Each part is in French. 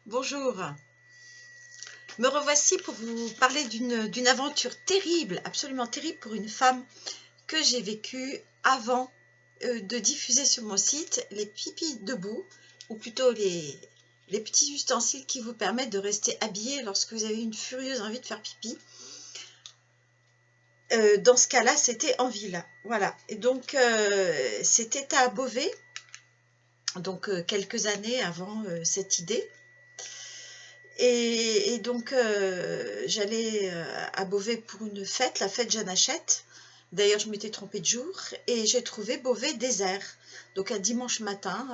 Bonjour, me revoici pour vous parler d'une aventure terrible, absolument terrible pour une femme que j'ai vécue avant de diffuser sur mon site les pipis debout, ou plutôt les petits ustensiles qui vous permettent de rester habillé lorsque vous avez une furieuse envie de faire pipi. Dans ce cas-là, c'était en ville, voilà. Et donc, c'était à Beauvais, donc quelques années avant cette idée. Et donc, j'allais à Beauvais pour une fête, la fête Jeanne Hachette. D'ailleurs, je m'étais trompée de jour et j'ai trouvé Beauvais désert. Donc, un dimanche matin,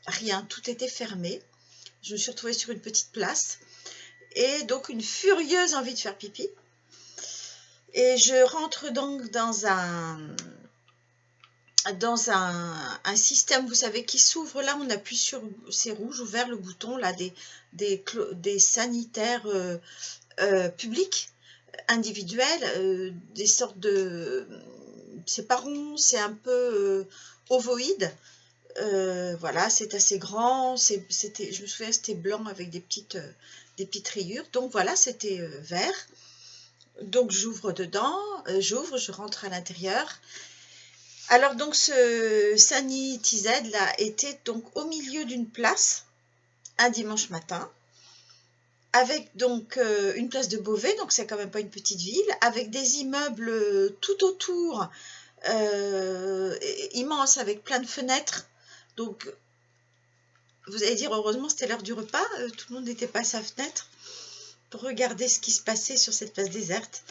rien, tout était fermé. Je me suis retrouvée sur une petite place et donc une furieuse envie de faire pipi. Et je rentre donc dans un système, vous savez, qui s'ouvre. Là, on appuie sur, c'est rouge, ouvert le bouton, là, des sanitaires publics, individuels, des sortes de... C'est pas rond, c'est un peu ovoïde. Voilà, c'est assez grand. C'était, je me souviens, c'était blanc avec des petites rayures. Donc voilà, c'était vert. Donc j'ouvre dedans, je rentre à l'intérieur. Alors donc ce Sunny TZ là était donc au milieu d'une place un dimanche matin, avec donc une place de Beauvais, donc c'est quand même pas une petite ville, avec des immeubles tout autour, immenses, avec plein de fenêtres. Donc vous allez dire heureusement c'était l'heure du repas, tout le monde n'était pas à sa fenêtre pour regarder ce qui se passait sur cette place déserte.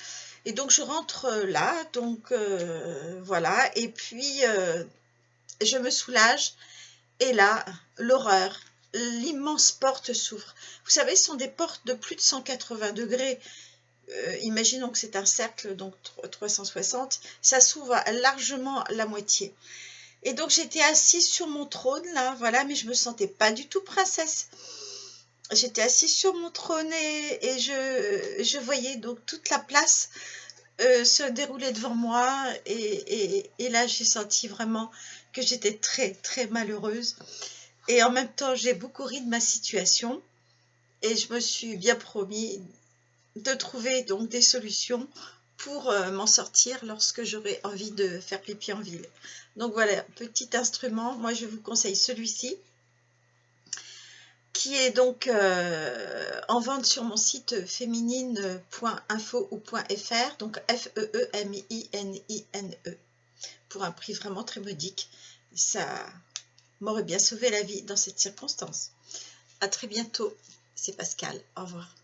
Et donc je rentre là, donc voilà, et puis je me soulage, et là, l'horreur, l'immense porte s'ouvre. Vous savez, ce sont des portes de plus de 180 degrés. Imaginons que c'est un cercle, donc 360, ça s'ouvre à largement la moitié. Et donc j'étais assise sur mon trône, là, voilà, mais je me sentais pas du tout princesse. J'étais assise sur mon trône et je voyais donc toute la place se dérouler devant moi, et là j'ai senti vraiment que j'étais très très malheureuse, et en même temps j'ai beaucoup ri de ma situation, et je me suis bien promis de trouver donc des solutions pour m'en sortir lorsque j'aurai envie de faire pipi en ville. Donc voilà, petit instrument, moi je vous conseille celui-ci, qui est donc en vente sur mon site féminine.info ou .fr, donc FEEMININE, pour un prix vraiment très modique. Ça m'aurait bien sauvé la vie dans cette circonstance. À très bientôt, c'est Pascal, au revoir.